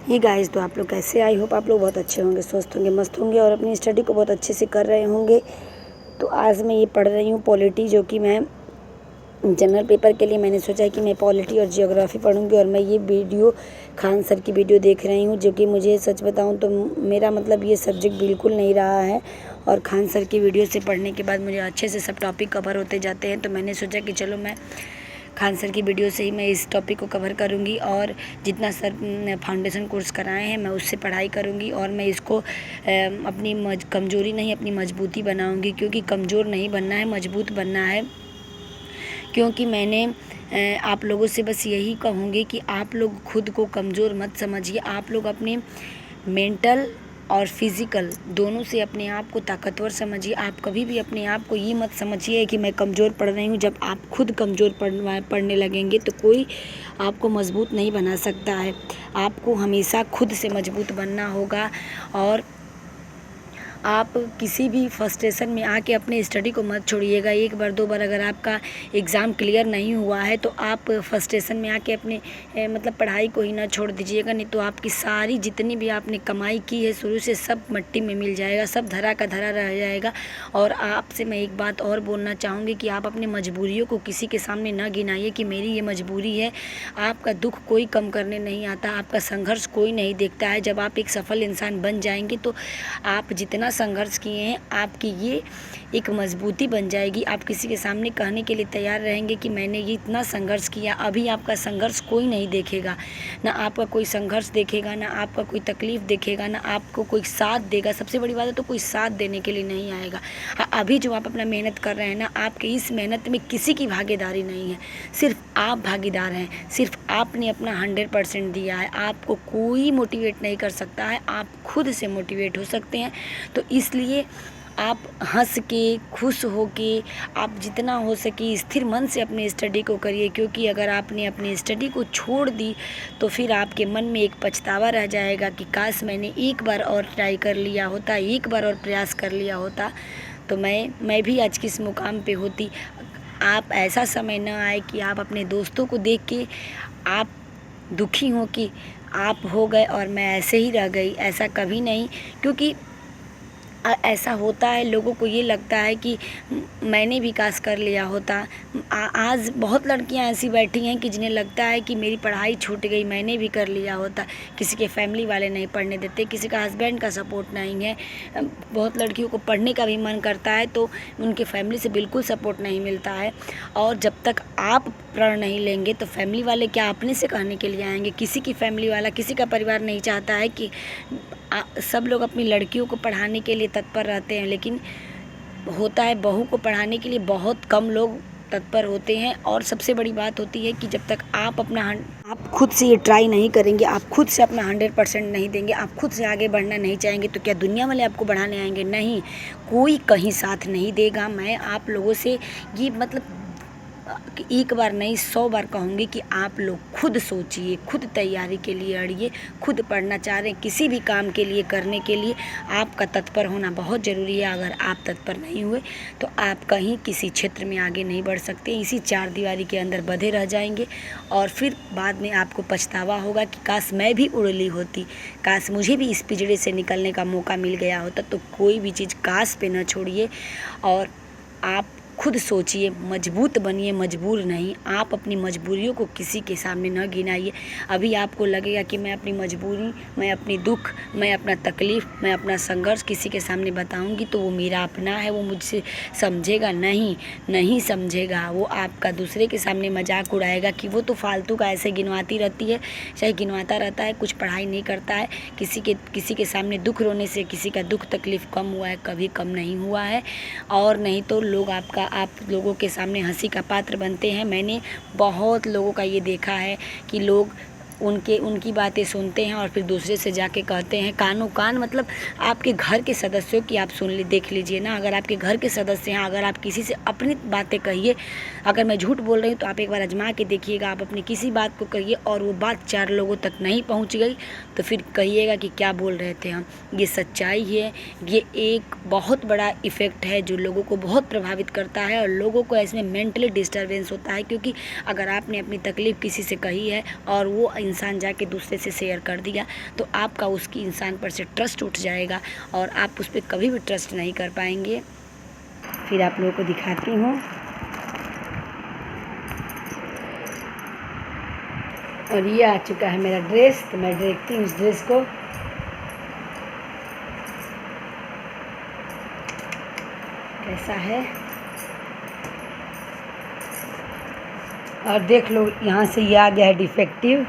ये गाइस, तो आप लोग कैसे? आई होप आप लोग बहुत अच्छे होंगे, स्वस्थ होंगे, मस्त होंगे और अपनी स्टडी को बहुत अच्छे से कर रहे होंगे। तो आज मैं ये पढ़ रही हूँ पॉलिटी, जो कि मैं जनरल पेपर के लिए मैंने सोचा है कि मैं पॉलिटी और जियोग्राफी पढ़ूंगी। और मैं ये वीडियो खान सर की वीडियो देख रही हूँ, जो कि मुझे सच बताऊँ तो मेरा मतलब ये सब्जेक्ट बिल्कुल नहीं रहा है। और खान सर की वीडियो से पढ़ने के बाद मुझे अच्छे से सब टॉपिक कवर होते जाते हैं। तो मैंने सोचा कि चलो मैं खान सर की वीडियो से ही मैं इस टॉपिक को कवर करूंगी और जितना सर फाउंडेशन कोर्स कराए हैं मैं उससे पढ़ाई करूंगी। और मैं इसको अपनी कमज़ोरी नहीं, अपनी मजबूती बनाऊंगी, क्योंकि कमज़ोर नहीं बनना है, मजबूत बनना है। क्योंकि मैंने आप लोगों से बस यही कहूँगी कि आप लोग खुद को कमज़ोर मत समझिए। आप लोग अपने मेंटल और फिज़िकल दोनों से अपने आप को ताकतवर समझिए। आप कभी भी अपने आप को ये मत समझिए कि मैं कमज़ोर पढ़ रही हूँ। जब आप खुद कमज़ोर पढ़ने लगेंगे तो कोई आपको मजबूत नहीं बना सकता है। आपको हमेशा खुद से मजबूत बनना होगा। और आप किसी भी फ्रस्ट्रेशन में आके अपने स्टडी को मत छोड़िएगा। एक बार दो बार अगर आपका एग्ज़ाम क्लियर नहीं हुआ है तो आप फ्रस्ट्रेशन में आके अपने मतलब पढ़ाई को ही ना छोड़ दीजिएगा। नहीं तो आपकी सारी जितनी भी आपने कमाई की है शुरू से सब मिट्टी में मिल जाएगा, सब धरा का धरा रह जाएगा। और आपसे मैं एक बात और बोलना चाहूँगी कि आप अपनी मजबूरियों को किसी के सामने ना गिनाइए कि मेरी ये मजबूरी है। आपका दुख कोई कम करने नहीं आता, आपका संघर्ष कोई नहीं देखता है। जब आप एक सफल इंसान बन जाएंगे तो आप जितना संघर्ष किए हैं आपकी ये एक मजबूती बन जाएगी। आप किसी के सामने कहने के लिए तैयार रहेंगे कि मैंने ये इतना संघर्ष किया। अभी आपका संघर्ष कोई नहीं देखेगा, ना आपका कोई संघर्ष देखेगा, ना आपका कोई तकलीफ़ देखेगा, ना आपको कोई साथ देगा। सबसे बड़ी बात है तो कोई साथ देने के लिए नहीं आएगा। अभी जो आप अपना मेहनत कर रहे हैं ना, आपके इस मेहनत में किसी की भागीदारी नहीं है, सिर्फ आप भागीदार हैं। सिर्फ आपने अपना 100% दिया है। आपको कोई मोटिवेट नहीं कर सकता है, आप खुद से मोटिवेट हो सकते हैं। तो इसलिए आप हंस के, खुश हो के, आप जितना हो सके स्थिर मन से अपनी स्टडी को करिए। क्योंकि अगर आपने अपनी स्टडी को छोड़ दी तो फिर आपके मन में एक पछतावा रह जाएगा कि काश मैंने एक बार और ट्राई कर लिया होता, एक बार और प्रयास कर लिया होता तो मैं भी आज किस मुकाम पे होती। आप ऐसा समय न आए कि आप अपने दोस्तों को देख के आप दुखी हो कि आप हो गए और मैं ऐसे ही रह गई। ऐसा कभी नहीं, क्योंकि ऐसा होता है, लोगों को ये लगता है कि मैंने भी काश कर लिया होता। आज बहुत लड़कियां ऐसी बैठी हैं कि जिन्हें लगता है कि मेरी पढ़ाई छूट गई, मैंने भी कर लिया होता। किसी के फैमिली वाले नहीं पढ़ने देते, किसी का हस्बैंड का सपोर्ट नहीं है। बहुत लड़कियों को पढ़ने का भी मन करता है तो उनके फैमिली से बिल्कुल सपोर्ट नहीं मिलता है। और जब तक आप प्रण नहीं लेंगे तो फैमिली वाले क्या अपने से कहने के लिए आएंगे? किसी की फैमिली वाला, किसी का परिवार नहीं चाहता है कि सब लोग अपनी लड़कियों को पढ़ाने के लिए तत्पर रहते हैं, लेकिन होता है बहू को पढ़ाने के लिए बहुत कम लोग तत्पर होते हैं। और सबसे बड़ी बात होती है कि जब तक आप आप खुद से ये ट्राई नहीं करेंगे, आप खुद से अपना 100% नहीं देंगे, आप खुद से आगे बढ़ना नहीं चाहेंगे तो क्या दुनिया वाले आपको बढ़ाने आएंगे? नहीं, कोई कहीं साथ नहीं देगा। मैं आप लोगों से ये मतलब एक बार नहीं 100 बार कहूँगी कि आप लोग खुद सोचिए, खुद तैयारी के लिए अड़िए। खुद पढ़ना चाह रहे हैं किसी भी काम के लिए, करने के लिए आपका तत्पर होना बहुत ज़रूरी है। अगर आप तत्पर नहीं हुए तो आप कहीं किसी क्षेत्र में आगे नहीं बढ़ सकते, इसी चार दीवारी के अंदर बंधे रह जाएंगे। और फिर बाद में आपको पछतावा होगा कि काश मैं भी उड़ ली होती, काश मुझे भी इस पिंजरे से निकलने का मौका मिल गया होता। तो कोई भी चीज़ काश पे न छोड़िए और आप खुद सोचिए, मजबूत बनिए, मजबूर नहीं। आप अपनी मजबूरियों को किसी के सामने न गिनाइए। अभी आपको लगेगा कि मैं अपनी मजबूरी, मैं अपनी दुख, मैं अपना तकलीफ़, मैं अपना संघर्ष किसी के सामने बताऊंगी तो वो मेरा अपना है, वो मुझसे समझेगा नहीं, नहीं समझेगा। वो आपका दूसरे के सामने मजाक उड़ाएगा कि वो तो फालतू का ऐसे गिनवाती रहती है, चाहे गिनवाता रहता है, कुछ पढ़ाई नहीं करता है। किसी के सामने दुख रोने से किसी का दुख तकलीफ़ कम हुआ है? कभी कम नहीं हुआ है। और नहीं तो लोग आप लोगों के सामने हंसी का पात्र बनते हैं। मैंने बहुत लोगों का ये देखा है कि लोग उनकी बातें सुनते हैं और फिर दूसरे से जाके कहते हैं कानों कान। मतलब आपके घर के सदस्यों की आप देख लीजिए ना। अगर आपके घर के सदस्य हैं, अगर आप किसी से अपनी बातें कहिए, अगर मैं झूठ बोल रही हूँ तो आप एक बार आजमा के देखिएगा। आप अपनी किसी बात को कहिए और वो बात 4 लोगों तक नहीं पहुँच गई तो फिर कहिएगा कि क्या बोल रहे थे हम। ये सच्चाई है, ये एक बहुत बड़ा इफ़ेक्ट है जो लोगों को बहुत प्रभावित करता है और लोगों को इसमें मेंटली डिस्टर्बेंस होता है। क्योंकि अगर आपने अपनी तकलीफ़ किसी से कही है और वो इंसान जाके दूसरे से शेयर कर दिया तो आपका उसकी इंसान पर से ट्रस्ट उठ जाएगा और आप उस पर कभी भी ट्रस्ट नहीं कर पाएंगे। फिर आप लोगों को दिखाती हूँ। और ये आ चुका है मेरा ड्रेस, तो मैं देखती हूँ इस ड्रेस को। कैसा है और देख लो, यहाँ से ये आ गया है डिफेक्टिव।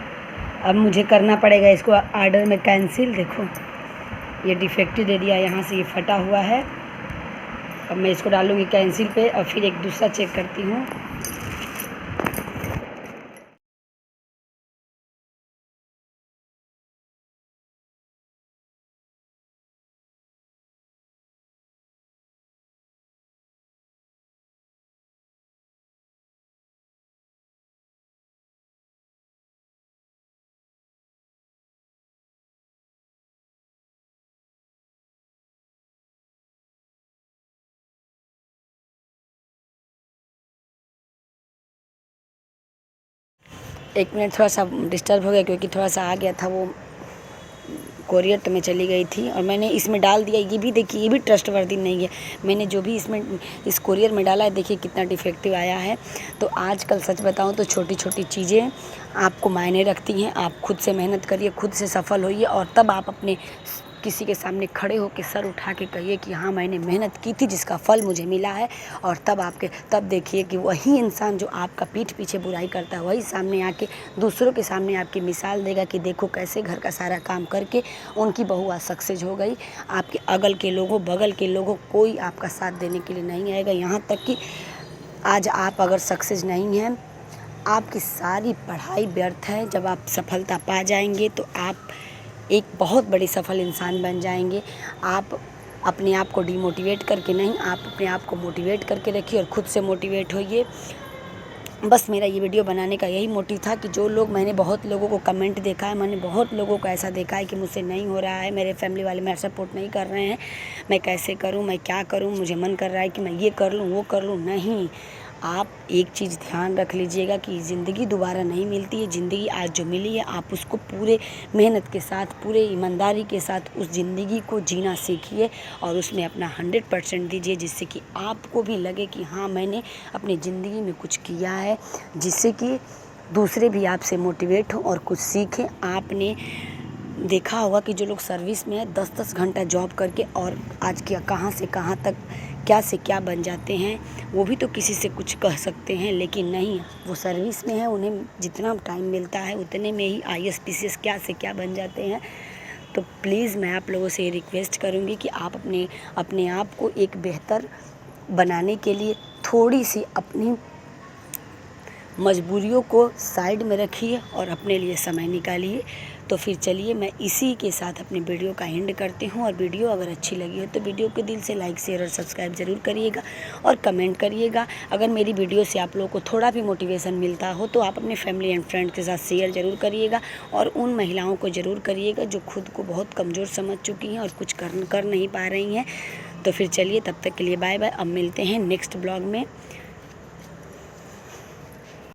अब मुझे करना पड़ेगा इसको ऑर्डर में कैंसिल। देखो ये डिफेक्टिव दे दिया, यहाँ से ये फटा हुआ है। अब मैं इसको डालूँगी कैंसिल पे और फिर एक दूसरा चेक करती हूँ। एक मिनट थोड़ा सा डिस्टर्ब हो गया क्योंकि थोड़ा सा आ गया था वो कोरियर, तो मैं चली गई थी। और मैंने इसमें डाल दिया, ये भी देखिए ये भी ट्रस्टवर्दी नहीं है। मैंने जो भी इसमें इस कोरियर में डाला है देखिए कितना डिफेक्टिव आया है। तो आजकल सच बताऊं तो छोटी छोटी चीज़ें आपको मायने रखती हैं। आप खुद से मेहनत करिए, खुद से सफल होइए और तब आप अपने किसी के सामने खड़े होकर सर उठा के कहिए कि हाँ मैंने मेहनत की थी जिसका फल मुझे मिला है। और तब देखिए कि वही इंसान जो आपका पीठ पीछे बुराई करता है वही सामने आके दूसरों के सामने आपकी मिसाल देगा कि देखो कैसे घर का सारा काम करके उनकी बहू आज सक्सेस हो गई। आपके अगल के लोगों बगल के लोगों कोई आपका साथ देने के लिए नहीं आएगा। यहाँ तक कि आज आप अगर सक्सेस नहीं हैं, आपकी सारी पढ़ाई व्यर्थ है। जब आप सफलता पा जाएंगे तो आप एक बहुत बड़ी सफल इंसान बन जाएंगे। आप अपने आप को डिमोटिवेट करके नहीं, आप अपने आप को मोटिवेट करके रखिए और ख़ुद से मोटिवेट होइए। बस मेरा ये वीडियो बनाने का यही मोटिव था कि जो लोग, मैंने बहुत लोगों को कमेंट देखा है, मैंने बहुत लोगों को ऐसा देखा है कि मुझसे नहीं हो रहा है, मेरे फैमिली वाले मेरा सपोर्ट नहीं कर रहे हैं, मैं कैसे करूं, मैं क्या करूं, मुझे मन कर रहा है कि मैं ये कर लूं वो कर लूं। नहीं, आप एक चीज़ ध्यान रख लीजिएगा कि ज़िंदगी दोबारा नहीं मिलती है। ज़िंदगी आज जो मिली है आप उसको पूरे मेहनत के साथ, पूरे ईमानदारी के साथ उस ज़िंदगी को जीना सीखिए और उसमें अपना 100% दीजिए, जिससे कि आपको भी लगे कि हाँ मैंने अपनी ज़िंदगी में कुछ किया है, जिससे कि दूसरे भी आपसे मोटिवेट हों और कुछ सीखें। आपने देखा होगा कि जो लोग सर्विस में है 10-10 घंटा जॉब करके और आज क्या कहाँ से कहाँ तक क्या से क्या बन जाते हैं, वो भी तो किसी से कुछ कह सकते हैं, लेकिन नहीं, वो सर्विस में है, उन्हें जितना टाइम मिलता है उतने में ही IAS PCS क्या से क्या बन जाते हैं। तो प्लीज़ मैं आप लोगों से ये रिक्वेस्ट करूँगी कि आप अपने आप को एक बेहतर बनाने के लिए थोड़ी सी अपनी मजबूरियों को साइड में रखिए और अपने लिए समय निकालिए। तो फिर चलिए मैं इसी के साथ अपनी वीडियो का एंड करती हूँ। और वीडियो अगर अच्छी लगी हो तो वीडियो को दिल से लाइक शेयर और सब्सक्राइब ज़रूर करिएगा और कमेंट करिएगा। अगर मेरी वीडियो से आप लोगों को थोड़ा भी मोटिवेशन मिलता हो तो आप अपने फैमिली एंड फ्रेंड्स के साथ शेयर ज़रूर करिएगा और उन महिलाओं को ज़रूर करिएगा जो खुद को बहुत कमज़ोर समझ चुकी हैं और कुछ कर नहीं पा रही हैं। तो फिर चलिए तब तक के लिए बाय बाय। अब मिलते हैं नेक्स्ट ब्लॉग में।